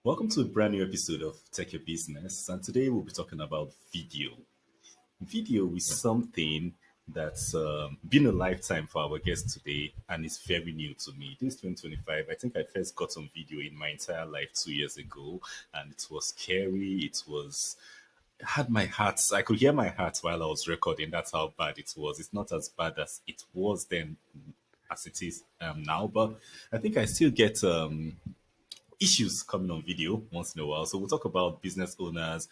Welcome to a brand new episode of Tech Your Business. And today we'll be talking about video. Video is something that's been a lifetime for our guest today and it's very new to me. This 2025, I think I first got on video in my entire life 2 years ago, and it was scary. It was had my heart. I could hear my heart while I was recording. That's how bad it was. It's not as bad as it was then as it is now, but I think I still get issues coming on video once in a while. So we'll talk about business owners.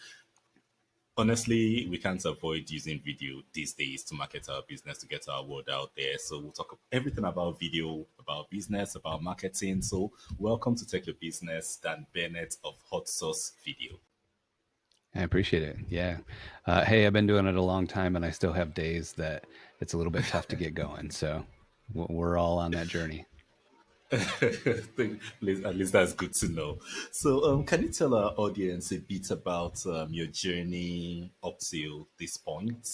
Honestly, we can't avoid using video these days to market our business, to get our word out there. So we'll talk everything about video, about business, about marketing. So welcome to Tech Your Business, Dan Bennett of Hot Sauce Video. I appreciate it. Yeah. Hey, I've been doing it a long time and I still have days that it's a little bit tough to get going. So we're all on that journey. At least that's good to know. So, can you tell our audience a bit about your journey up to this point?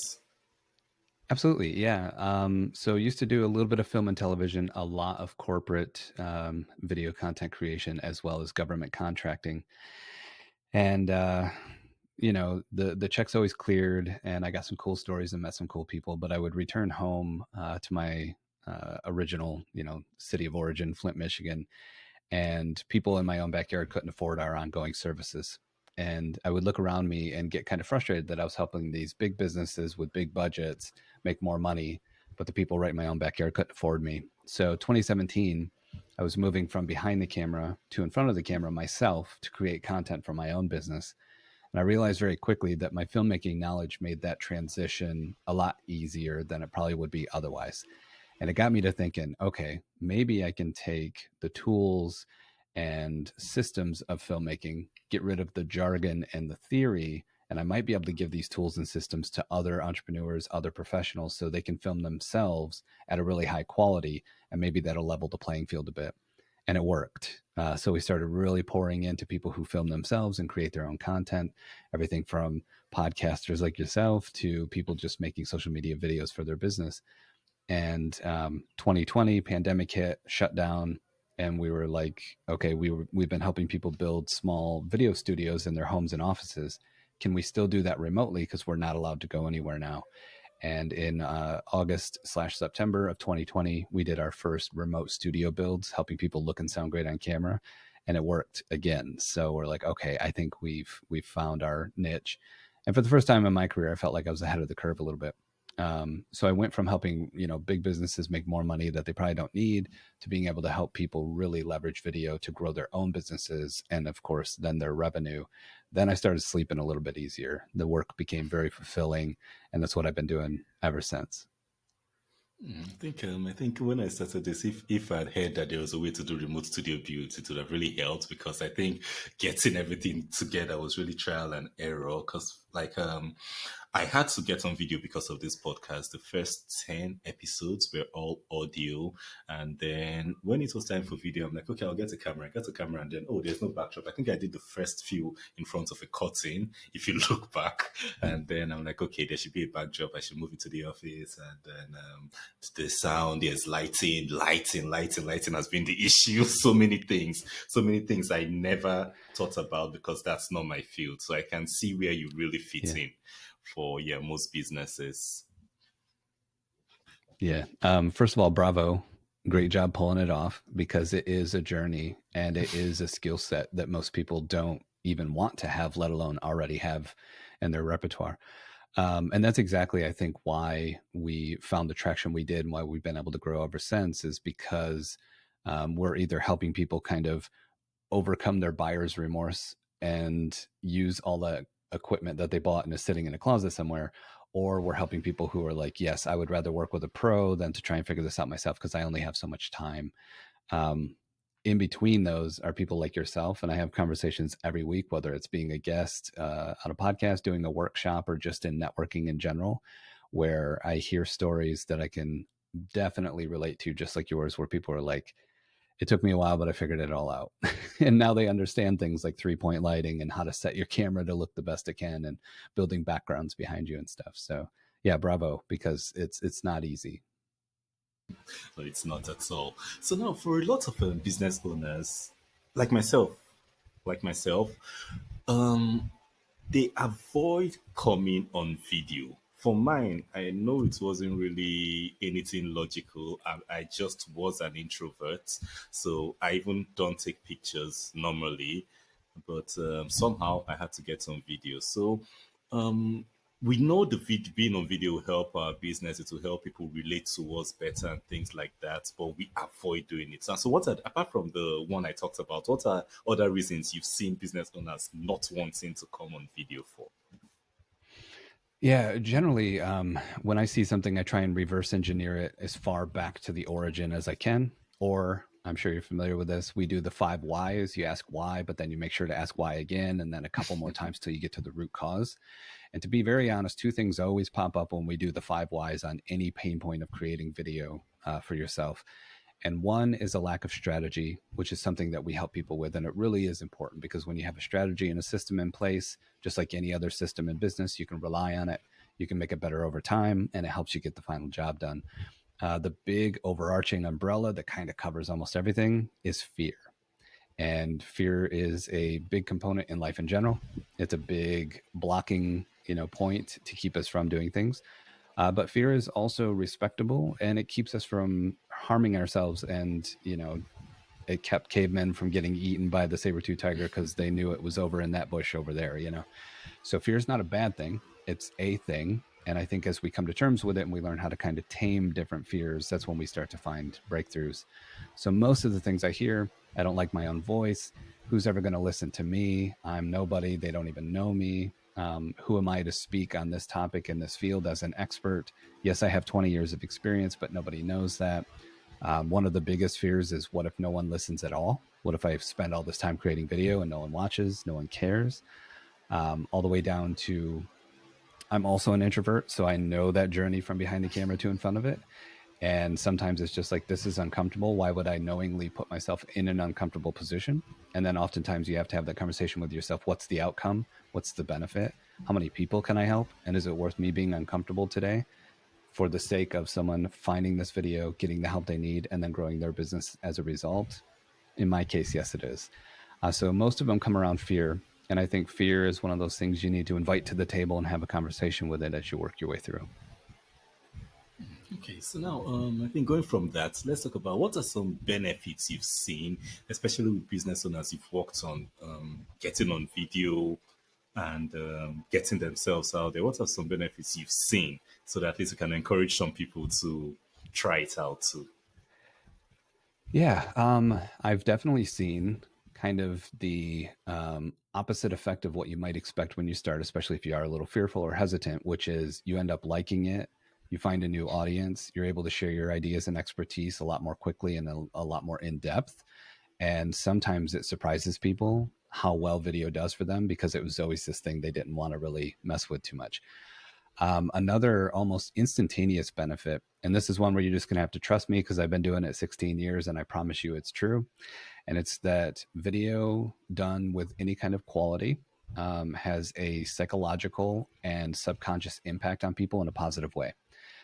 Absolutely. Yeah. So used to do a little bit of film and television, a lot of corporate video content creation, as well as government contracting. And, the checks always cleared and I got some cool stories and met some cool people, but I would return home to my original, city of origin, Flint, Michigan, and people in my own backyard couldn't afford our ongoing services. And I would look around me and get kind of frustrated that I was helping these big businesses with big budgets make more money, but the people right in my own backyard couldn't afford me. So 2017, I was moving from behind the camera to in front of the camera myself to create content for my own business. And I realized very quickly that my filmmaking knowledge made that transition a lot easier than it probably would be otherwise. And it got me to thinking, okay, maybe I can take the tools and systems of filmmaking, get rid of the jargon and the theory, and I might be able to give these tools and systems to other entrepreneurs, other professionals, so they can film themselves at a really high quality, and maybe that'll level the playing field a bit. And it worked. So we started really pouring into people who film themselves and create their own content, everything from podcasters like yourself to people just making social media videos for their business. And 2020 pandemic hit, shut down, and we were like, okay, we've been helping people build small video studios in their homes and offices. Can we still do that remotely, because we're not allowed to go anywhere now? And in August/September of 2020, we did our first remote studio builds, helping people look and sound great on camera, and it worked again. So we're like, okay, I think we've found our niche. And for the first time in my career, I felt like I was ahead of the curve a little bit. So I went from helping, big businesses make more money that they probably don't need, to being able to help people really leverage video to grow their own businesses. And of course, then their revenue. Then I started sleeping a little bit easier. The work became very fulfilling. And that's what I've been doing ever since. I think when I started this, if I'd heard that there was a way to do remote studio builds, it would have really helped, because I think getting everything together was really trial and error. Because I had to get on video because of this podcast. The first 10 episodes were all audio, and then when it was time for video, I'm like, okay, I'll get a camera. I got a camera, and then there's no backdrop. I think I did the first few in front of a curtain, if you look back, and then I'm like, okay, there should be a backdrop. I should move it to the office, and then the sound, there's lighting has been the issue. So many things I never thought about, because that's not my field. So I can see where you really fit in for most businesses. Yeah. First of all, bravo. Great job pulling it off, because it is a journey and it is a skill set that most people don't even want to have, let alone already have in their repertoire. And that's exactly, I think, why we found the traction we did and why we've been able to grow ever since, is because we're either helping people kind of overcome their buyer's remorse and use all the equipment that they bought and is sitting in a closet somewhere, or we're helping people who are like, yes, I would rather work with a pro than to try and figure this out myself, because I only have so much time. Um, in between those are people like yourself, and I have conversations every week, whether it's being a guest on a podcast, doing a workshop, or just in networking in general, where I hear stories that I can definitely relate to, just like yours, where people are like, it took me a while, but I figured it all out. And now they understand things like 3-point lighting and how to set your camera to look the best it can, and building backgrounds behind you and stuff. So yeah, bravo, because it's not easy. No, it's not at all. So now, for a lot of business owners, like myself, like myself, um, they avoid coming on video. For mine, I know it wasn't really anything logical. I just was an introvert, so I even don't take pictures normally. But somehow I had to get on video. So um, we know being on video will help our business. It will help people relate to us better and things like that. But we avoid doing it. So, what are, apart from the one I talked about, what are other reasons you've seen business owners not wanting to come on video for? Yeah, generally, when I see something, I try and reverse engineer it as far back to the origin as I can. Or I'm sure you're familiar with this. We do the 5 whys. You ask why, but then you make sure to ask why again, and then a couple more times till you get to the root cause. And to be very honest, two things always pop up when we do the 5 whys on any pain point of creating video for yourself. And one is a lack of strategy, which is something that we help people with. And it really is important because when you have a strategy and a system in place, just like any other system in business, you can rely on it. You can make it better over time, and it helps you get the final job done. The big overarching umbrella that kind of covers almost everything is fear. And fear is a big component in life in general. It's a big blocking, point to keep us from doing things. But fear is also respectable, and it keeps us from harming ourselves. And it kept cavemen from getting eaten by the saber-tooth tiger because they knew it was over in that bush over there. So fear is not a bad thing; it's a thing. And I think as we come to terms with it and we learn how to kind of tame different fears, that's when we start to find breakthroughs. So most of the things I hear, I don't like my own voice. Who's ever going to listen to me? I'm nobody. They don't even know me. Who am I to speak on this topic in this field as an expert? Yes, I have 20 years of experience, but nobody knows that. One of the biggest fears is, what if no one listens at all? What if I spend all this time creating video and no one watches, no one cares? All the way down to, I'm also an introvert, so I know that journey from behind the camera to in front of it. And sometimes it's just like, this is uncomfortable. Why would I knowingly put myself in an uncomfortable position? And then oftentimes you have to have that conversation with yourself. What's the outcome? What's the benefit? How many people can I help? And is it worth me being uncomfortable today for the sake of someone finding this video, getting the help they need, and then growing their business as a result? In my case, yes, it is. So most of them come around fear. And I think fear is one of those things you need to invite to the table and have a conversation with it as you work your way through. Okay, so now I think going from that, let's talk about what are some benefits you've seen, especially with business owners you've worked on, getting on video and getting themselves out there. What are some benefits you've seen so that at least you can encourage some people to try it out too? Yeah, I've definitely seen kind of the opposite effect of what you might expect when you start, especially if you are a little fearful or hesitant, which is you end up liking it. You find a new audience. You're able to share your ideas and expertise a lot more quickly and a lot more in depth. And sometimes it surprises people how well video does for them because it was always this thing they didn't want to really mess with too much. Another almost instantaneous benefit, and this is one where you're just going to have to trust me because I've been doing it 16 years and I promise you it's true. And it's that video done with any kind of quality has a psychological and subconscious impact on people in a positive way.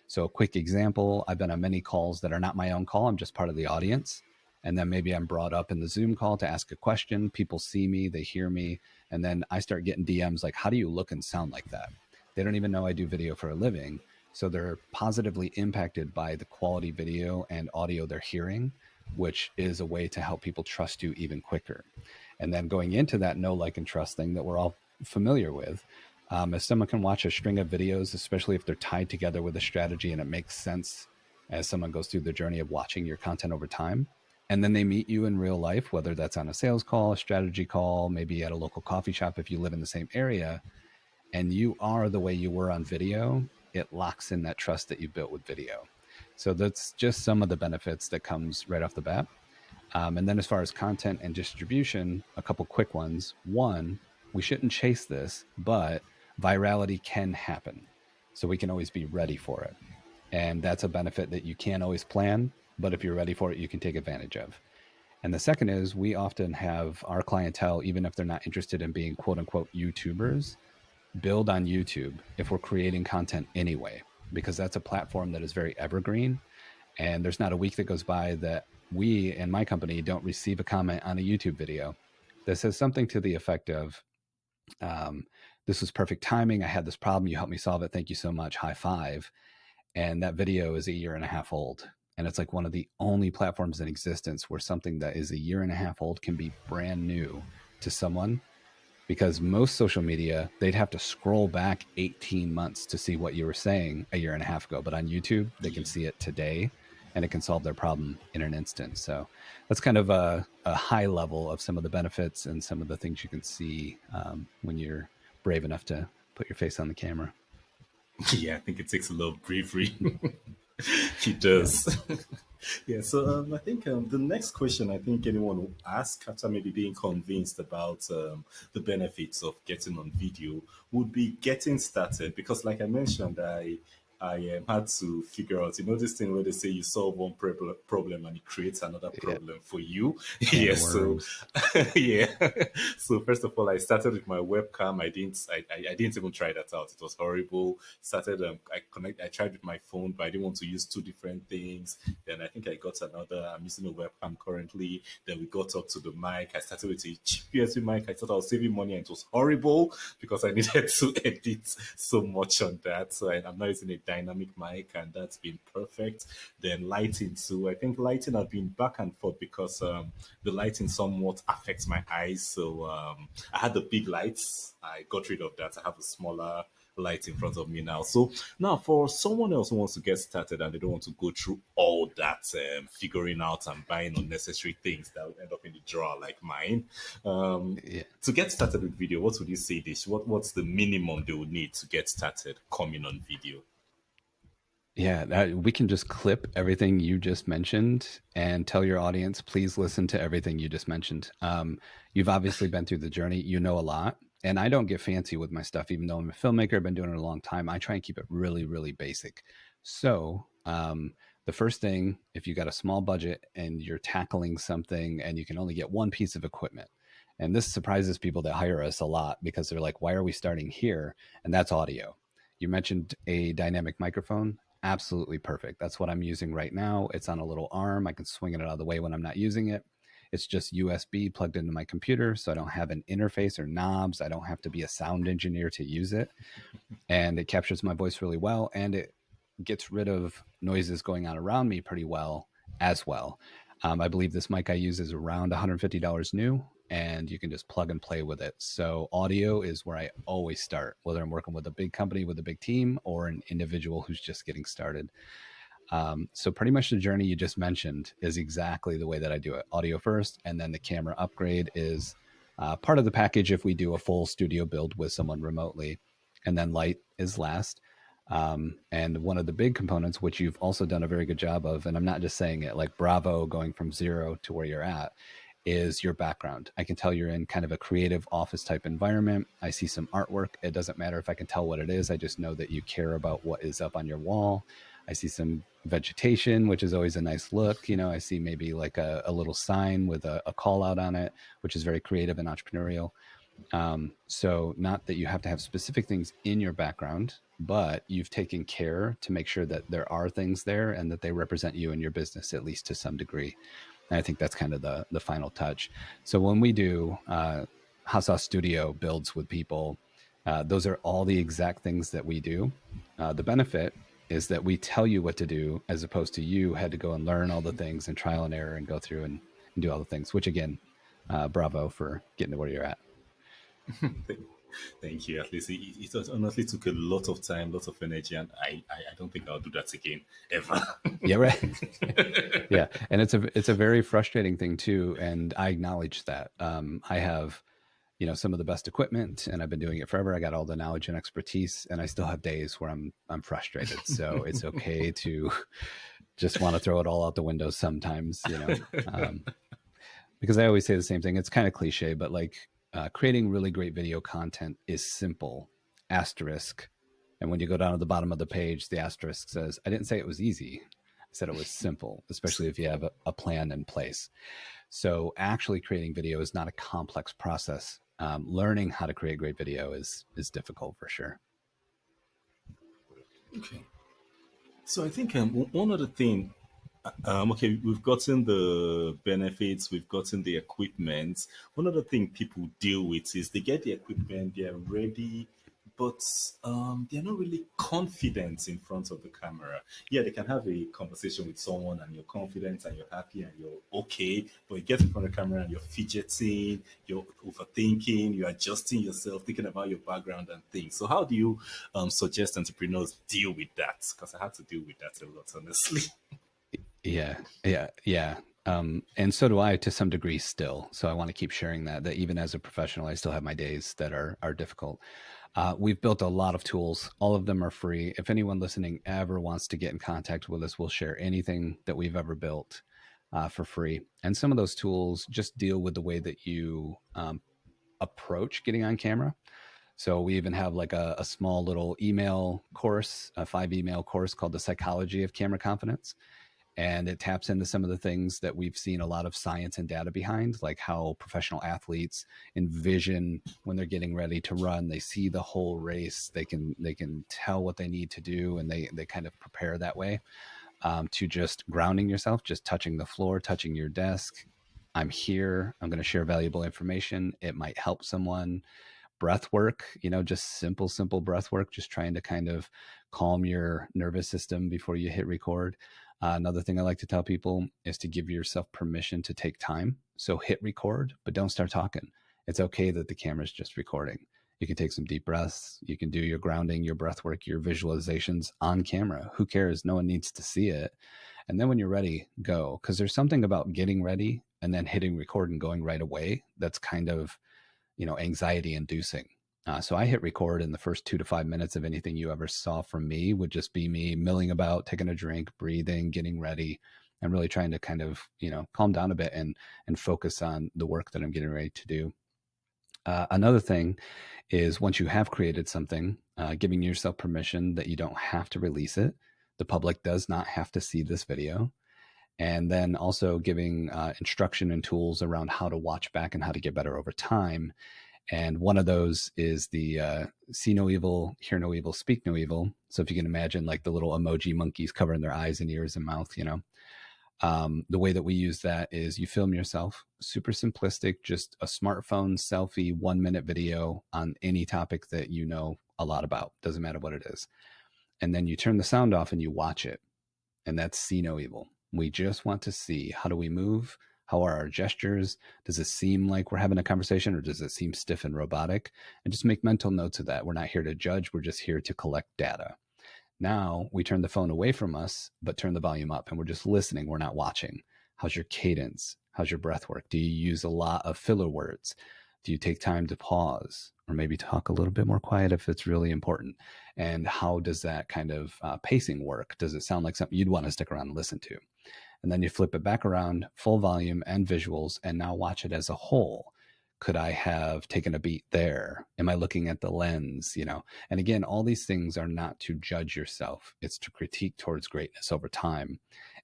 So, a quick example, I've been on many calls that are not my own call, I'm just part of the audience. And then maybe I'm brought up in the Zoom call to ask a question. People see me, they hear me, and then I start getting DMs like, how do you look and sound like that? They don't even know I do video for a living. So they're positively impacted by the quality video and audio they're hearing, which is a way to help people trust you even quicker. And then going into that know, like, and trust thing that we're all familiar with, if someone can watch a string of videos, especially if they're tied together with a strategy and it makes sense as someone goes through the journey of watching your content over time, and then they meet you in real life, whether that's on a sales call, a strategy call, maybe at a local coffee shop if you live in the same area, and you are the way you were on video, it locks in that trust that you built with video. So that's just some of the benefits that comes right off the bat. And then as far as content and distribution, a couple quick ones. One, we shouldn't chase this, but virality can happen. So we can always be ready for it. And that's a benefit that you can't always plan, but if you're ready for it, you can take advantage of. And the second is we often have our clientele, even if they're not interested in being quote unquote YouTubers, build on YouTube if we're creating content anyway, because that's a platform that is very evergreen. And there's not a week that goes by that we and my company don't receive a comment on a YouTube video. that says something to the effect of, um, this was perfect timing. I had this problem. You helped me solve it. Thank you so much. High five. And that video is a year and a half old. And it's like one of the only platforms in existence where something that is a year and a half old can be brand new to someone, because most social media, they'd have to scroll back 18 months to see what you were saying a year and a half ago. But on YouTube, they can Yeah. see it today and it can solve their problem in an instant. So that's kind of a high level of some of the benefits and some of the things you can see when you're brave enough to put your face on the camera. Yeah, I think it takes a lot of bravery. It Yeah. does. Yeah, so I think the next question I think anyone will ask after maybe being convinced about the benefits of getting on video would be getting started. Because, like I mentioned, I had to figure out, this thing where they say you solve one problem and it creates another Yeah. problem for you. Can Yeah, of so worms. yeah. So first of all, I started with my webcam. I didn't even try that out. It was horrible. Started I tried with my phone, but I didn't want to use two different things. Then I think I got another. I'm using a webcam currently. Then we got up to the mic. I started with a cheap USB mic. I thought I was saving money, and it was horrible because I needed to edit so much on that. So I'm now using a dynamic mic, and that's been perfect. Then lighting too. I think lighting has been back and forth because the lighting somewhat affects my eyes. So I had the big lights. I got rid of that. I have a smaller light in front of me now. So now, for someone else who wants to get started and they don't want to go through all that figuring out and buying unnecessary things that will end up in the drawer like mine, Yeah. to get started with video, what would you say this? What's the minimum they would need to get started coming on video? Yeah, we can just clip everything you just mentioned and tell your audience, please listen to everything you just mentioned. You've obviously been through the journey, you know a lot. And I don't get fancy with my stuff, even though I'm a filmmaker, I've been doing it a long time. I try and keep it really, really basic. So, the first thing, if you got a small budget and you're tackling something and you can only get one piece of equipment, and this surprises people that hire us a lot because they're like, why are we starting here? And that's audio. You mentioned a dynamic microphone. Absolutely perfect. That's what I'm using right now. It's on a little arm. I can swing it out of the way when I'm not using it. It's just USB plugged into my computer, so I don't have an interface or knobs. I don't have to be a sound engineer to use it. And it captures my voice really well, and it gets rid of noises going on around me pretty well as well. I believe this mic I use is around $150 new, and you can just plug and play with it. So audio is where I always start, whether I'm working with a big company with a big team or an individual who's just getting started. So pretty much the journey you just mentioned is exactly the way that I do it. Audio first, and then the camera upgrade is part of the package if we do a full studio build with someone remotely, and then light is last. And one of the big components, which you've also done a very good job of, and I'm not just saying it, like bravo, going from zero to where you're at, is your background. I can tell you're in kind of a creative office type environment. I see some artwork. It doesn't matter if I can tell what it is. I just know that you care about what is up on your wall. I see some vegetation, which is always a nice look. I see maybe like a little sign with a call out on it, which is very creative and entrepreneurial. So not that you have to have specific things in your background, but you've taken care to make sure that there are things there and that they represent you and your business at least to some degree. And I think that's kind of the final touch. So when we do Hasa Studio builds with people, those are all the exact things that we do. The benefit is that we tell you what to do as opposed to you had to go and learn all the things and trial and error and go through and do all the things, which again, bravo for getting to where you're at. Thank you. At least it honestly took a lot of time, lots of energy, and I don't think I'll do that again ever. Yeah, right. Yeah, and it's a very frustrating thing too, and I acknowledge that. I have some of the best equipment, and I've been doing it forever. I got all the knowledge and expertise, and I still have days where I'm frustrated. So it's okay to just want to throw it all out the window sometimes. Because I always say the same thing. It's kind of cliche, but like creating really great video content is simple. Asterisk. And when you go down to the bottom of the page, the asterisk says, I didn't say it was easy. I said it was simple, especially if you have a plan in place. So actually creating video is not a complex process. Learning how to create great video is difficult for sure. Okay. So I think one other thing Okay, we've gotten the benefits, we've gotten the equipment. One other thing people deal with is they get the equipment, they're ready, but they're not really confident in front of the camera. Yeah, they can have a conversation with someone and you're confident and you're happy and you're okay, but you get in front of the camera and you're fidgeting, you're overthinking, you're adjusting yourself, thinking about your background and things. So, how do you suggest entrepreneurs deal with that? Because I had to deal with that a lot, honestly. Yeah, yeah. And so do I to some degree still. So I want to keep sharing that even as a professional, I still have my days that are difficult. We've built a lot of tools. All of them are free. If anyone listening ever wants to get in contact with us, we'll share anything that we've ever built for free. And some of those tools just deal with the way that you approach getting on camera. So we even have like a small little email course, a 5 email course called The Psychology of Camera Confidence, and it taps into some of the things that we've seen a lot of science and data behind, like how professional athletes envision when they're getting ready to run. They see the whole race, they can tell what they need to do, and they kind of prepare that way. To just grounding yourself, just touching the floor, touching your desk. I'm here, I'm going to share valuable information, it might help someone. Breath work, just simple breath work, just trying to kind of calm your nervous system before you hit record. Another thing I like to tell people is to give yourself permission to take time. So hit record, but don't start talking. It's okay that the camera's just recording. You can take some deep breaths. You can do your grounding, your breath work, your visualizations on camera. Who cares? No one needs to see it. And then when you're ready, go. Because there's something about getting ready and then hitting record and going right away that's kind of anxiety inducing. So I hit record, and the first 2 to 5 minutes of anything you ever saw from me would just be me milling about, taking a drink, breathing, getting ready, and really trying to kind of calm down a bit and focus on the work that I'm getting ready to do. Another thing is once you have created something, giving yourself permission that you don't have to release it. The public does not have to see this video. And then also giving instruction and tools around how to watch back and how to get better over time. And one of those is the see no evil, hear no evil, speak no evil. So if you can imagine like the little emoji monkeys covering their eyes and ears and mouth, the way that we use that is you film yourself, super simplistic, just a smartphone selfie, 1 minute video on any topic that you know a lot about, doesn't matter what it is. And then you turn the sound off and you watch it, and that's see no evil. We just want to see, how do we move? How are our gestures? Does it seem like we're having a conversation, or does it seem stiff and robotic? And just make mental notes of that. We're not here to judge, we're just here to collect data. Now we turn the phone away from us, but turn the volume up, and we're just listening. We're not watching. How's your cadence? How's your breath work? Do you use a lot of filler words? Do you take time to pause or maybe talk a little bit more quiet if it's really important? And how does that kind of pacing work? Does it sound like something you'd want to stick around and listen to? And then you flip it back around, full volume and visuals, and now watch it as a whole. Could I have taken a beat there? Am I looking at the lens? And again, all these things are not to judge yourself, it's to critique towards greatness over time.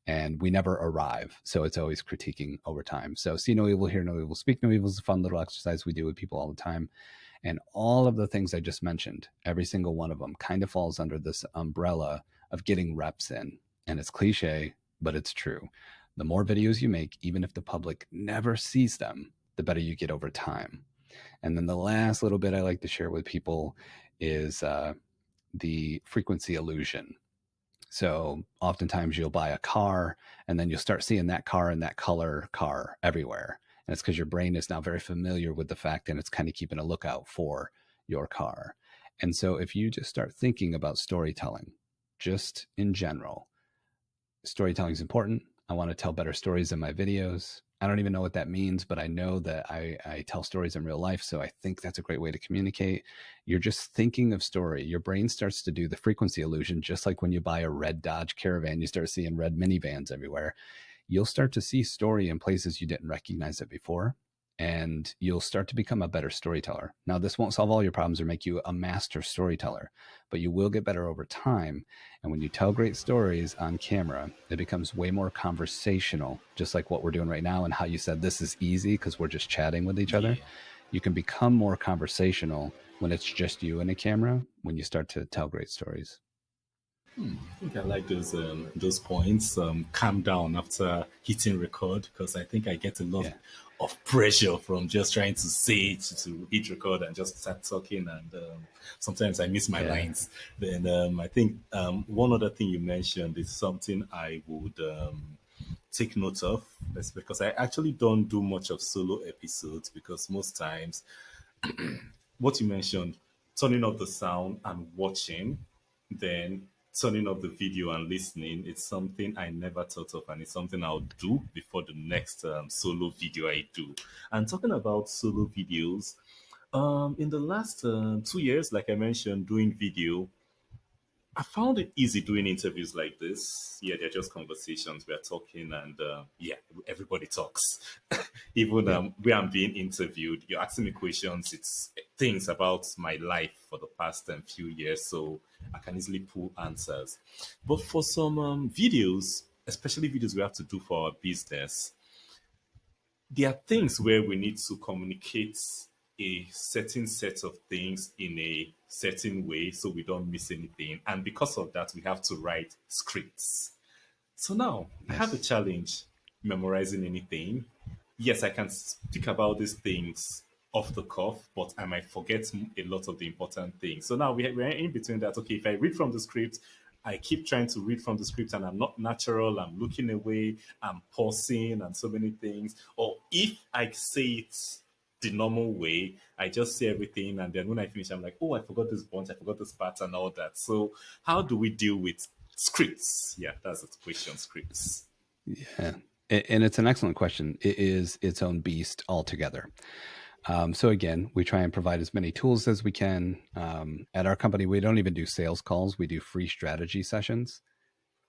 And we never arrive. So it's always critiquing over time. So see no evil, hear no evil, speak no evil is a fun little exercise we do with people all the time. And all of the things I just mentioned, every single one of them kind of falls under this umbrella of getting reps in. And it's cliche, but it's true. The more videos you make, even if the public never sees them, the better you get over time. And then the last little bit I like to share with people is the frequency illusion. So oftentimes you'll buy a car and then you'll start seeing that car and that color car everywhere. And it's because your brain is now very familiar with the fact and it's kind of keeping a lookout for your car. And so if you just start thinking about storytelling, just in general, storytelling is important. I want to tell better stories in my videos. I don't even know what that means, but I know that I tell stories in real life. So I think that's a great way to communicate. You're just thinking of story. Your brain starts to do the frequency illusion, just like when you buy a red Dodge Caravan, you start seeing red minivans everywhere. You'll start to see story in places you didn't recognize it before, and you'll start to become a better storyteller. Now, this won't solve all your problems or make you a master storyteller, but you will get better over time. And when you tell great stories on camera, it becomes way more conversational, just like what we're doing right now. And how you said this is easy because we're just chatting with each other. Yeah. You can become more conversational when it's just you and a camera, when you start to tell great stories. I think I like those points. Calm down after hitting record because I think I get a lot Yeah. of pressure from just trying to say it to hit record and just start talking, and sometimes I miss my Yeah. lines. Then I think one other thing you mentioned is something I would take note of. That's because I actually don't do much of solo episodes because most times what you mentioned, turning up the sound and watching, then turning up the video and listening, it's something I never thought of, and it's something I'll do before the next solo video I do. And talking about solo videos, in the last 2 years, like I mentioned, doing video, I found it easy doing interviews like this. Yeah, they're just conversations. We're talking, and yeah, everybody talks. Even Yeah. where I'm being interviewed, you're asking me questions. It's things about my life for the past few years, so I can easily pull answers. But for some videos, especially videos we have to do for our business, there are things where we need to communicate a certain set of things in a certain way so we don't miss anything. And because of that, we have to write scripts. So now I have a Yes. challenge memorizing anything. Yes, I can speak about these things off the cuff, but I might forget a lot of the important things. So now we're in between that. Okay, if I read from the script, I keep trying to read from the script and I'm not natural, I'm looking away, I'm pausing and so many things. Or if I say it the normal way, I just say everything and then when I finish, I'm like, oh, I forgot this bunch, I forgot this part and all that. So how do we deal with scripts? Yeah, that's the question, scripts. Yeah. And it's an excellent question. It is its own beast altogether. So again, we try and provide as many tools as we can. At our company, we don't even do sales calls. We do free strategy sessions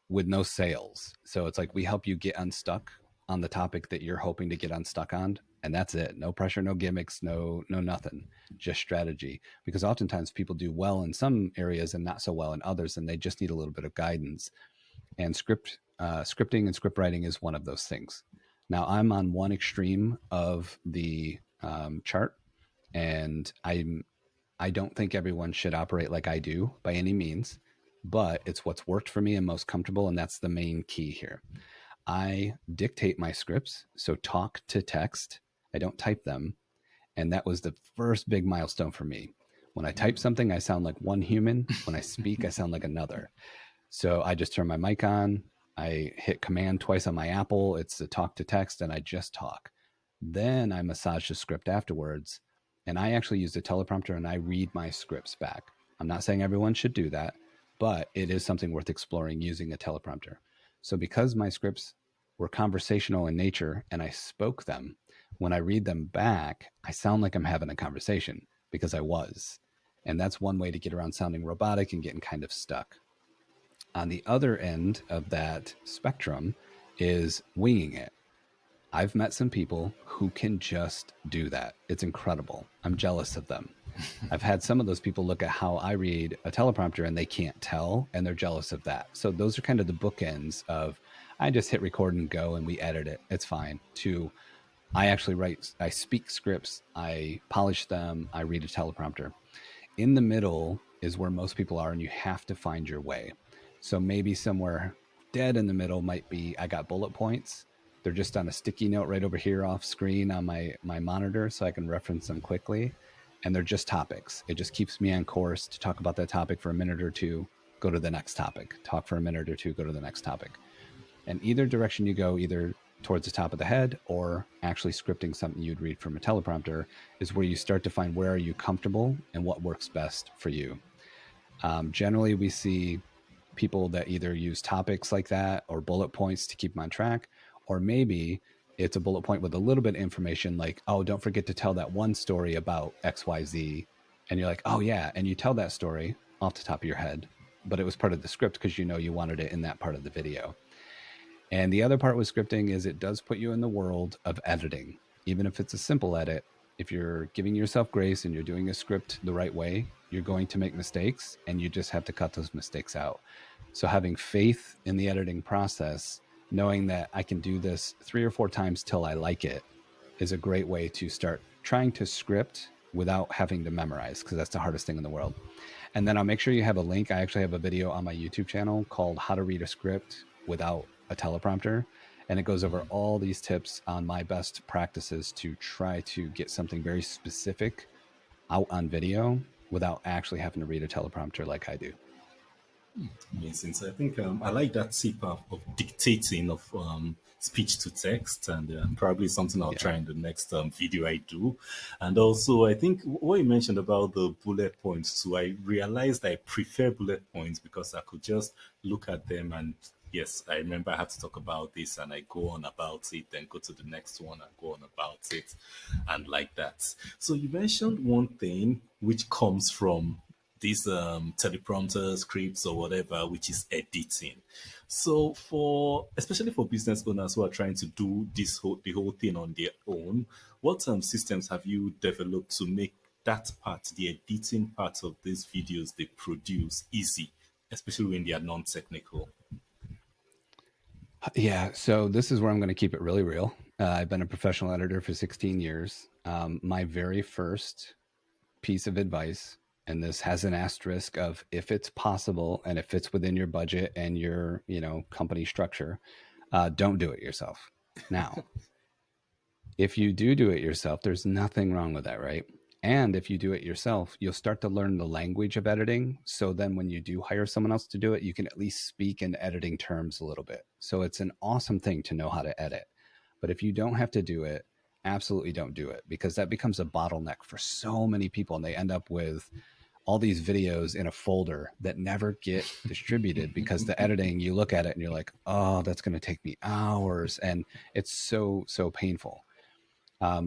with no sales. So it's like we help you get unstuck on the topic that you're hoping to get unstuck on, and that's it. No pressure, no gimmicks, no nothing. Just strategy. Because oftentimes people do well in some areas and not so well in others, and they just need a little bit of guidance. And scripting and script writing is one of those things. Now I'm on one extreme of the chart, and I don't think everyone should operate like I do by any means, but it's what's worked for me and most comfortable, and that's the main key here. I dictate my scripts, so talk to text. I don't type them, and that was the first big milestone for me. When I type something, I sound like one human. When I speak, I sound like another. So I just turn my mic on. I hit command twice on my Apple. It's the talk to text, and I just talk. Then I massage the script afterwards. And I actually use a teleprompter and I read my scripts back. I'm not saying everyone should do that, but it is something worth exploring using a teleprompter. So because my scripts were conversational in nature and I spoke them, when I read them back, I sound like I'm having a conversation because I was. And that's one way to get around sounding robotic and getting kind of stuck. On the other end of that spectrum is winging it. I've met some people who can just do that. It's incredible. I'm jealous of them. I've had some of those people look at how I read a teleprompter and they can't tell and they're jealous of that. So those are kind of the bookends of I just hit record and go and we edit it. It's fine. To I actually write, I speak scripts, I polish them, I read a teleprompter. In the middle is where most people are, and you have to find your way. So maybe somewhere dead in the middle might be I got bullet points. They're just on a sticky note right over here off screen on my monitor, so I can reference them quickly. And they're just topics. It just keeps me on course to talk about that topic for a minute or two, go to the next topic, talk for a minute or two, go to the next topic. And either direction you go, either towards the top of the head or actually scripting something you'd read from a teleprompter, is where you start to find where are you comfortable and what works best for you. Generally, we see people that either use topics like that or bullet points to keep them on track, or maybe it's a bullet point with a little bit of information like, oh, don't forget to tell that one story about XYZ. And you're like, oh, yeah. And you tell that story off the top of your head, but it was part of the script because you know you wanted it in that part of the video. And the other part with scripting is it does put you in the world of editing, even if it's a simple edit. If you're giving yourself grace and you're doing a script the right way, you're going to make mistakes and you just have to cut those mistakes out. So having faith in the editing process, knowing that I can do this 3 or 4 times till I like it, is a great way to start trying to script without having to memorize, because that's the hardest thing in the world. And then I'll make sure you have a link. I actually have a video on my YouTube channel called How to Read a Script Without a Teleprompter. And it goes over all these tips on my best practices to try to get something very specific out on video without actually having to read a teleprompter like I do. Amazing. So I think I like that tip of dictating of speech to text, and probably something I'll Yeah. try in the next video I do. And also, I think what you mentioned about the bullet points too, I realized I prefer bullet points because I could just look at them and yes, I remember I have to talk about this and I go on about it, then go to the next one and go on about it, and like that. So you mentioned one thing which comes from these teleprompter scripts or whatever, which is editing. So for especially for business owners who are trying to do the whole thing on their own, what systems have you developed to make that part, the editing part of these videos they produce, easy, especially when they are non-technical? Yeah. So this is where I'm going to keep it really real. I've been a professional editor for 16 years. My very first piece of advice, and this has an asterisk of if it's possible and if it's within your budget and your, company structure, don't do it yourself. Now, if you do it yourself, there's nothing wrong with that, right? And if you do it yourself, you'll start to learn the language of editing. So then when you do hire someone else to do it, you can at least speak in editing terms a little bit. So it's an awesome thing to know how to edit. But if you don't have to do it, absolutely don't do it, because that becomes a bottleneck for so many people and they end up with all these videos in a folder that never get distributed because the editing, you look at it and you're like, oh, that's going to take me hours. And it's so painful.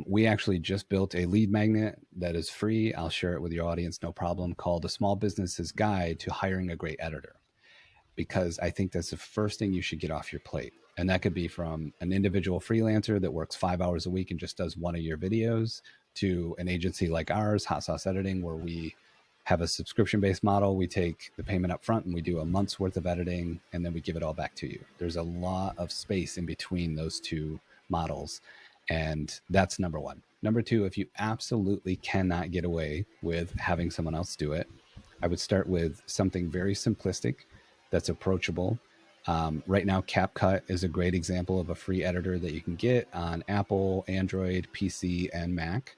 We actually just built a lead magnet that is free. I'll share it with your audience, no problem, called A Small Business's Guide to Hiring a Great Editor, because I think that's the first thing you should get off your plate. And that could be from an individual freelancer that works 5 hours a week and just does one of your videos, to an agency like ours, Hot Sauce Editing, where we have a subscription based model. We take the payment up front and we do a month's worth of editing and then we give it all back to you. There's a lot of space in between those two models. And that's number one. Number two, if you absolutely cannot get away with having someone else do it, I would start with something very simplistic that's approachable. Right now, CapCut is a great example of a free editor that you can get on Apple, Android, PC, and Mac.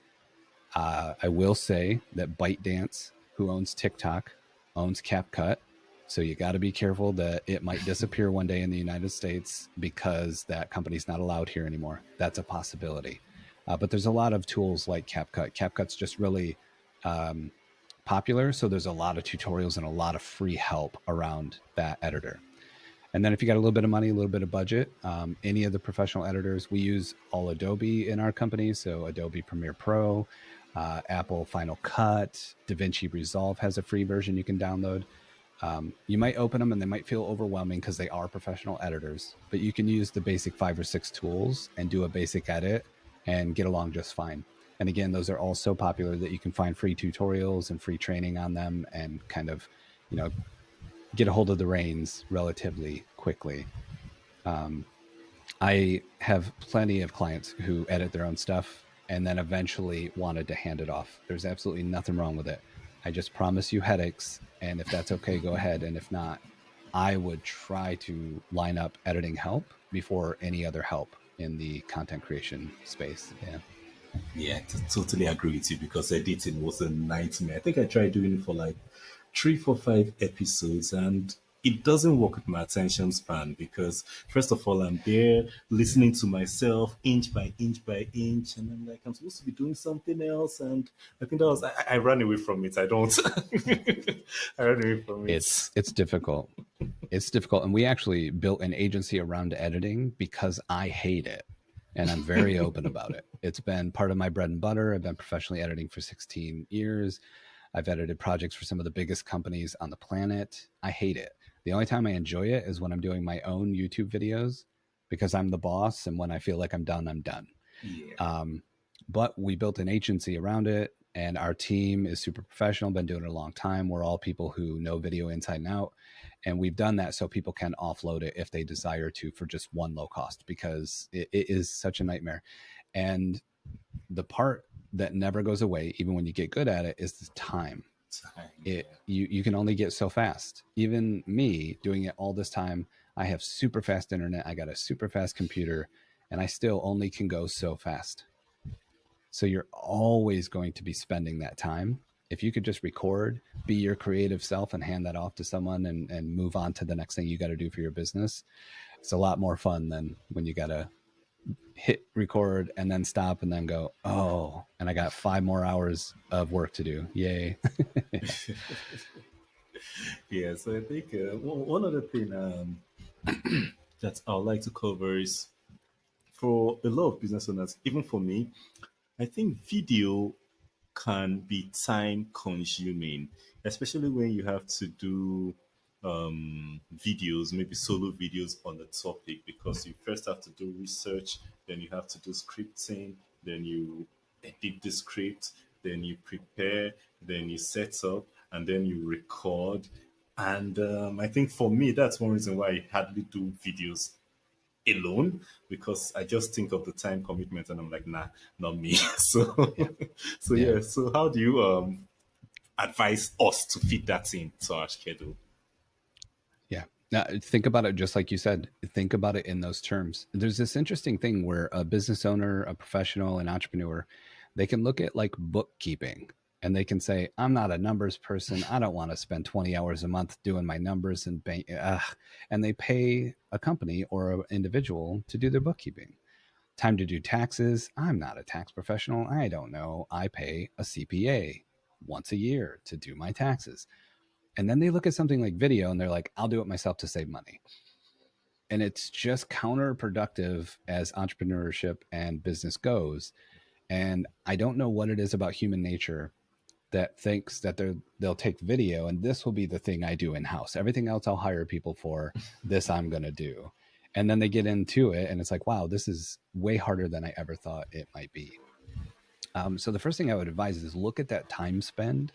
I will say that ByteDance, who owns TikTok, owns CapCut. So you got to be careful that it might disappear one day in the United States because that company's not allowed here anymore. That's a possibility. But there's a lot of tools like CapCut. CapCut's just really um, popular. So there's a lot of tutorials and a lot of free help around that editor. And then if you got a little bit of money, a little bit of budget, any of the professional editors, we use all Adobe in our company. So Adobe Premiere Pro, Apple Final Cut, DaVinci Resolve has a free version you can download. You might open them and they might feel overwhelming because they are professional editors, but you can use the basic 5 or 6 tools and do a basic edit and get along just fine. And again, those are all so popular that you can find free tutorials and free training on them and kind of, you know, get a hold of the reins relatively quickly. I have plenty of clients who edit their own stuff and then eventually wanted to hand it off. There's absolutely nothing wrong with it. I just promise you headaches. And if that's okay, go ahead. And if not, I would try to line up editing help before any other help in the content creation space. Yeah. Yeah, totally agree with you because editing was a nightmare. I think I tried doing it for like 3, 4, 5 episodes and it doesn't work with my attention span because first of all I'm there listening to myself inch by inch by inch and I'm like I'm supposed to be doing something else and I think that was I ran away from it. I don't I ran away from it. It's difficult. It's difficult. And we actually built an agency around editing because I hate it. And I'm very open about it. It's been part of my bread and butter. I've been professionally editing for 16 years. I've edited projects for some of the biggest companies on the planet. I hate it. The only time I enjoy it is when I'm doing my own YouTube videos because I'm the boss. And when I feel like I'm done, I'm done. Yeah. But we built an agency around it, and our team is super professional, been doing it a long time. We're all people who know video inside and out. And we've done that so people can offload it if they desire to for just one low cost because it is such a nightmare. And the part that never goes away, even when you get good at it, is the time. Time, It yeah. you can only get so fast. Even me doing it all this time, I have super fast internet, I got a super fast computer, and I still only can go so fast. So you're always going to be spending that time. If you could just record, be your creative self, and hand that off to someone, and move on to the next thing you got to do for your business, it's a lot more fun than when you got to hit record and then stop and then go, oh, and I got 5 more hours of work to do. Yay. Yeah, so I think one other thing that I would like to cover is for a lot of business owners, even for me, I think video can be time consuming, especially when you have to do videos, maybe solo videos on the topic, because you first have to do research, then you have to do scripting, then you edit the script, then you prepare, then you set up, and then you record. And I think for me, that's one reason why I hardly do videos alone, because I just think of the time commitment and I'm like, nah, not me. So, Yeah. so Yeah. yeah. So how do you advise us to fit that into our schedule? Yeah. Now, think about it just like you said. Think about it in those terms. There's this interesting thing where a business owner, a professional, an entrepreneur, they can look at like bookkeeping and they can say, I'm not a numbers person. I don't want to spend 20 hours a month doing my numbers and bank. And they pay a company or an individual to do their bookkeeping. Time to do taxes. I'm not a tax professional. I don't know. I pay a CPA once a year to do my taxes. And then they look at something like video and they're like, I'll do it myself to save money. And it's just counterproductive as entrepreneurship and business goes. And I don't know what it is about human nature that thinks that they'll take video and this will be the thing I do in house. Everything else I'll hire people for. This I'm going to do. And then they get into it and it's like, wow, this is way harder than I ever thought it might be. So the first thing I would advise is look at that time spend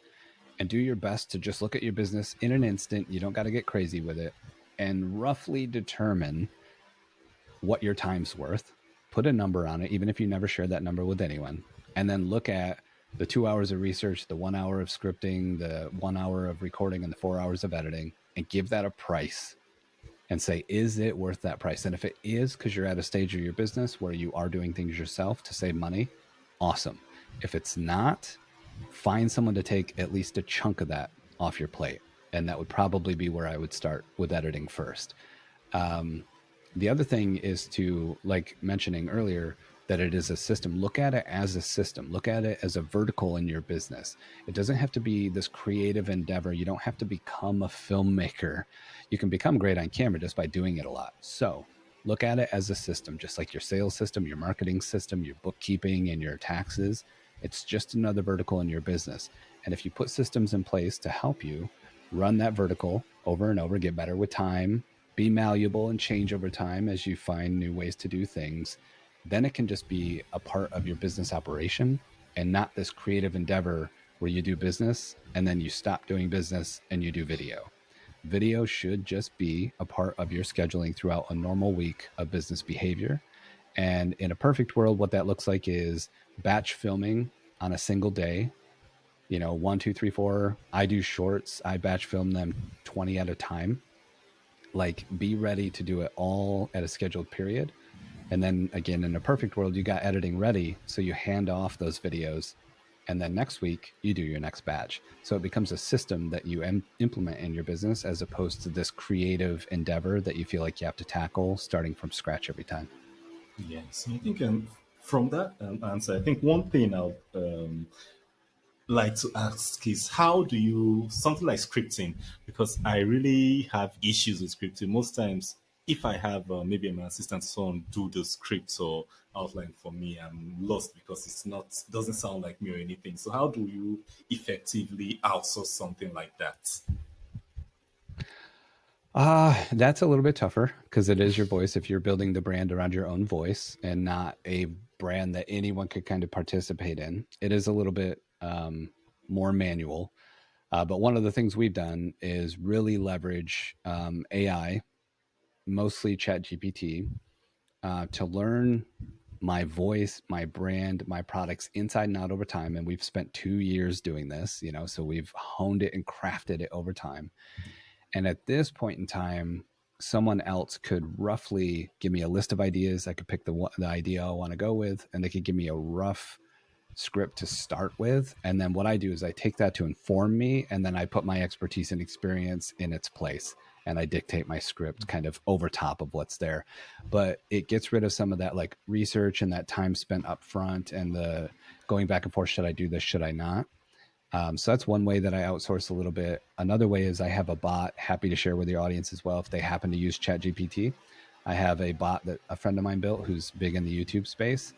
and do your best to just look at your business in an instant. You don't got to get crazy with it and roughly determine what your time's worth. Put a number on it, even if you never share that number with anyone. And then look at the 2 hours of research, the 1 hour of scripting, the 1 hour of recording, and the 4 hours of editing, and give that a price and say, is it worth that price? And if it is, because you're at a stage of your business where you are doing things yourself to save money, awesome. If it's not, find someone to take at least a chunk of that off your plate. And that would probably be where I would start with editing first. Um, the other thing is to, like mentioning earlier, that it is a system. Look at it as a system. Look at it as a vertical in your business. It doesn't have to be this creative endeavor. You don't have to become a filmmaker. You can become great on camera just by doing it a lot. So look at it as a system, just like your sales system, your marketing system, your bookkeeping, and your taxes. It's just another vertical in your business. And if you put systems in place to help you run that vertical over and over, get better with time, be malleable and change over time as you find new ways to do things, then it can just be a part of your business operation and not this creative endeavor where you do business and then you stop doing business and you do video. Video should just be a part of your scheduling throughout a normal week of business behavior. And in a perfect world, what that looks like is batch filming on a single day. You know, one, two, three, four. I do shorts. I batch film them 20 at a time. Like, be ready to do it all at a scheduled period. And then again, in a perfect world, you got editing ready. So you hand off those videos. And then next week, you do your next batch. So it becomes a system that you implement in your business as opposed to this creative endeavor that you feel like you have to tackle starting from scratch every time. Yes, I think from that answer, I think one thing I'll like to ask is how do you something like scripting, because I really have issues with scripting most times. If I have maybe my assistant son do the scripts or outline for me, I'm lost because it's not doesn't sound like me or anything. So how do you effectively outsource something like that? That's a little bit tougher because it is your voice. If you're building the brand around your own voice and not a brand that anyone could kind of participate in, it is a little bit more manual. But one of the things we've done is really leverage AI, mostly ChatGPT, to learn my voice, my brand, my products inside and out over time. And we've spent 2 years doing this, so we've honed it and crafted it over time. And at this point in time, someone else could roughly give me a list of ideas. I could pick the idea I want to go with, and they could give me a rough script to start with. And then what I do is I take that to inform me, and then I put my expertise and experience in its place. And I dictate my script kind of over top of what's there. But it gets rid of some of that like research and that time spent up front and the going back and forth. Should I do this? Should I not? So that's one way that I outsource a little bit. Another way is I have a bot, happy to share with your audience as well if they happen to use ChatGPT. I have a bot that a friend of mine built who's big in the YouTube space.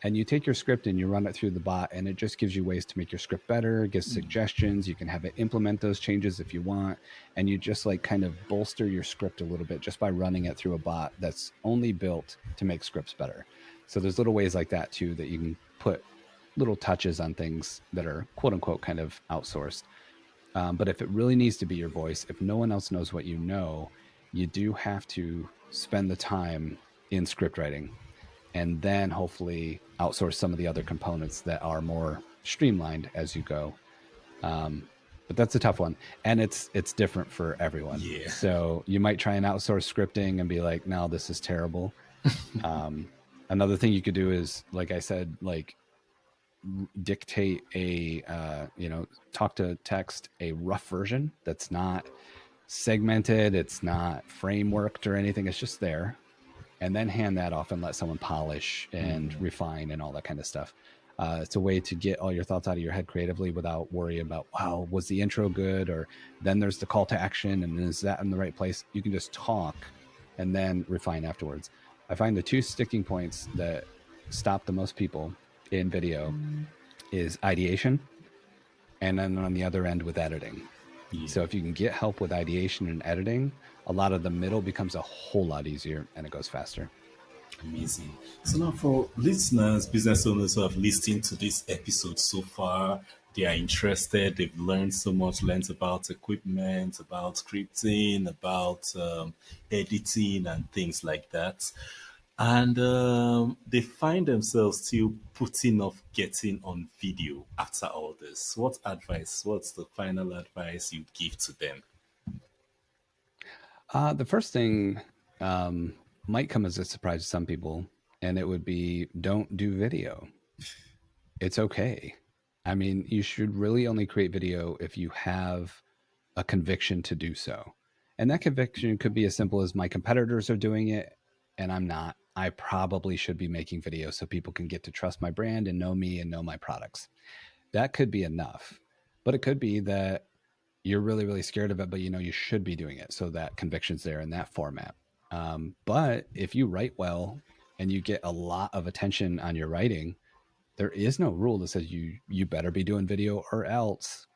And you take your script and you run it through the bot, and it just gives you ways to make your script better, gives suggestions. You can have it implement those changes if you want. And you just like kind of bolster your script a little bit just by running it through a bot that's only built to make scripts better. So there's little ways like that too that you can put little touches on things that are quote unquote kind of outsourced. But if it really needs to be your voice, if no one else knows what you know, you do have to spend the time in script writing and then hopefully outsource some of the other components that are more streamlined as you go. But that's a tough one, and it's different for everyone. Yeah. So you might try and outsource scripting and be like, no, this is terrible. Another thing you could do is, like I said, like dictate a talk to text a rough version that's not segmented, it's not frameworked or anything, it's just there, and then hand that off and let someone polish and refine and all that kind of stuff. It's a way to get all your thoughts out of your head creatively without worrying about, wow, was the intro good? Or then there's the call to action, and is that in the right place? You can just talk and then refine afterwards. I find the two sticking points that stop the most people in video is ideation, and then on the other end with editing. Yeah. So if you can get help with ideation and editing, a lot of the middle becomes a whole lot easier and it goes faster. Amazing. So now for listeners, business owners who have listened to this episode so far, they are interested, they've learned so much, learned about equipment, about scripting, about editing and things like that. And they find themselves still putting off getting on video after all this. What's the final advice you'd give to them? The first thing might come as a surprise to some people, and it would be, don't do video. It's okay. I mean, you should really only create video if you have a conviction to do so. And that conviction could be as simple as, my competitors are doing it and I'm not. I probably should be making videos so people can get to trust my brand and know me and know my products. That could be enough. But it could be that you're really, really scared of it, but you should be doing it. So that conviction's there in that format. But if you write well and you get a lot of attention on your writing, there is no rule that says you better be doing video or else.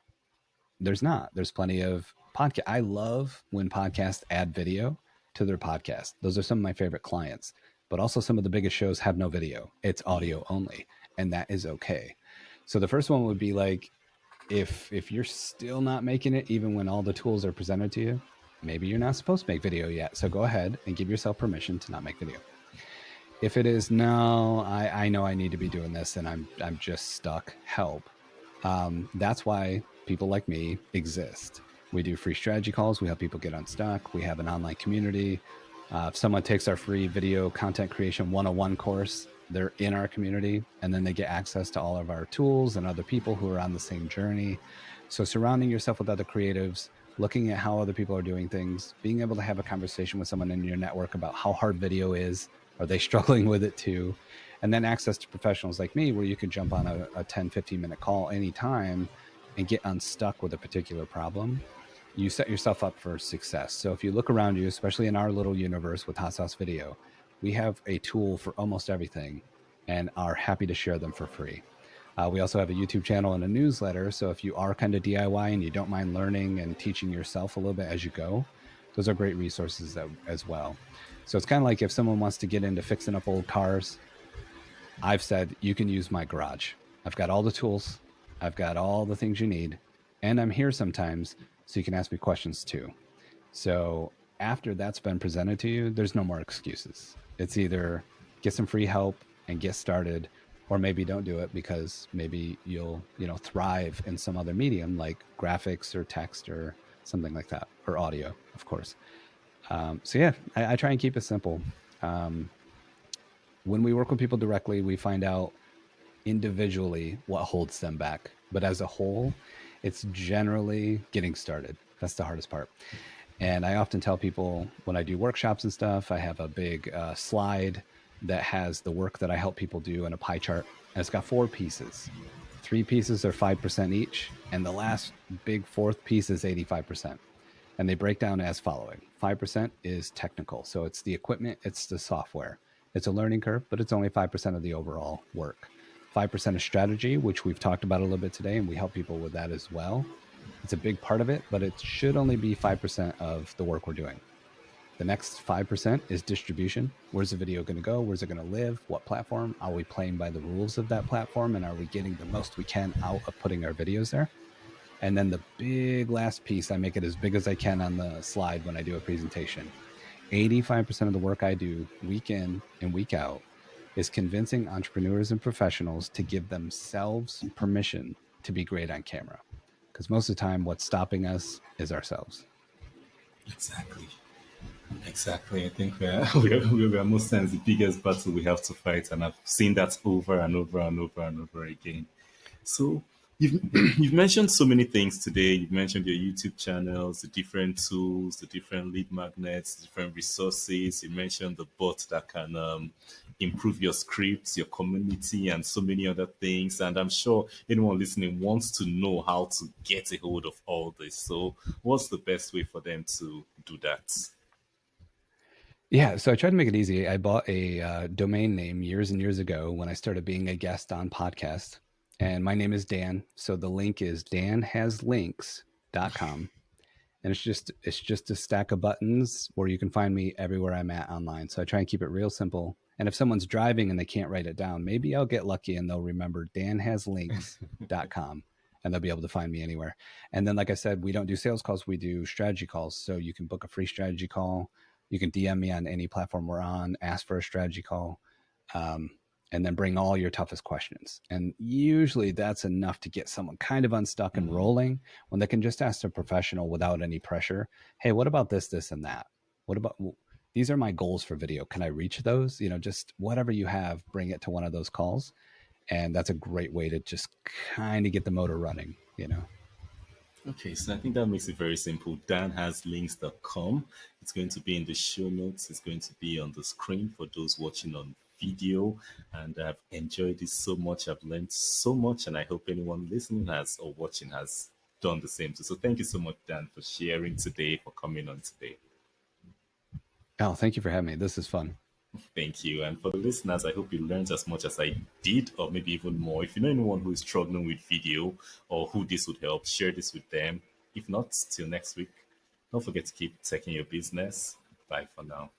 There's not. There's plenty of podcast. I love when podcasts add video to their podcast. Those are some of my favorite clients. But also some of the biggest shows have no video. It's audio only, and that is okay. So the first one would be like, if you're still not making it, even when all the tools are presented to you, maybe you're not supposed to make video yet. So go ahead and give yourself permission to not make video. If it is, no, I know I need to be doing this and I'm just stuck, help. That's why people like me exist. We do free strategy calls. We help people get unstuck. We have an online community. If someone takes our free video content creation 101 course, they're in our community, and then they get access to all of our tools and other people who are on the same journey. So surrounding yourself with other creatives, looking at how other people are doing things, being able to have a conversation with someone in your network about how hard video is. Are they struggling with it too? And then access to professionals like me, where you can jump on a 10, 15-minute call anytime and get unstuck with a particular problem. You set yourself up for success. So if you look around you, especially in our little universe with Hot Sauce Video, we have a tool for almost everything and are happy to share them for free. We also have a YouTube channel and a newsletter. So if you are kind of DIY and you don't mind learning and teaching yourself a little bit as you go, those are great resources as well. So it's kind of like if someone wants to get into fixing up old cars, I've said, you can use my garage. I've got all the tools. I've got all the things you need. And I'm here sometimes, so you can ask me questions too. So after that's been presented to you, there's no more excuses. It's either get some free help and get started, or maybe don't do it because maybe you'll, thrive in some other medium like graphics or text or something like that, or audio, of course. So yeah, I try and keep it simple. Um, when we work with people directly, we find out individually what holds them back. But as a whole, it's generally getting started. That's the hardest part. And I often tell people when I do workshops and stuff, I have a big slide that has the work that I help people do in a pie chart. And it's got 4 pieces. 3 pieces are 5% each. And the last big fourth piece is 85%. And they break down as following: 5% is technical. So it's the equipment, it's the software. It's a learning curve, but it's only 5% of the overall work. 5% is strategy, which we've talked about a little bit today, and we help people with that as well. It's a big part of it, but it should only be 5% of the work we're doing. The next 5% is distribution. Where's the video going to go? Where's it going to live? What platform? Are we playing by the rules of that platform? And are we getting the most we can out of putting our videos there? And then the big last piece, I make it as big as I can on the slide when I do a presentation. 85% of the work I do week in and week out is convincing entrepreneurs and professionals to give themselves permission to be great on camera. Because most of the time, what's stopping us is ourselves. Exactly. Exactly. I think we are most times the biggest battle we have to fight, and I've seen that over and over and over and over again. So you've you've mentioned so many things today. You've mentioned your YouTube channels, the different tools, the different lead magnets, different resources. You mentioned the bot that can improve your scripts, your community, and so many other things. And I'm sure anyone listening wants to know how to get a hold of all this. So what's the best way for them to do that? Yeah, so I tried to make it easy. I bought a domain name years and years ago when I started being a guest on podcasts. And my name is Dan. So the link is danhaslinks.com. And it's just a stack of buttons where you can find me everywhere I'm at online. So I try and keep it real simple. And if someone's driving and they can't write it down, maybe I'll get lucky and they'll remember danhaslinks.com, and they'll be able to find me anywhere. And then, like I said, we don't do sales calls, we do strategy calls. So you can book a free strategy call. You can DM me on any platform we're on, ask for a strategy call. Um, and then bring all your toughest questions. And usually that's enough to get someone kind of unstuck and rolling when they can just ask a professional without any pressure. Hey, what about this, this, and that? What about these are my goals for video? Can I reach those? Just whatever you have, bring it to one of those calls. And that's a great way to just kind of get the motor running. Okay, so I think that makes it very simple. danhaslinks.com. It's going to be in the show notes. It's going to be on the screen for those watching on video. And I've enjoyed this so much. I've learned so much, and I hope anyone listening has or watching has done the same too. So thank you so much, Dan, for sharing today, for coming on today. Oh, thank you for having me. This is fun. Thank you. And for the listeners, I hope you learned as much as I did, or maybe even more. If you know anyone who is struggling with video or who this would help, share this with them. If not, till next week, don't forget to keep taking your business. Bye for now.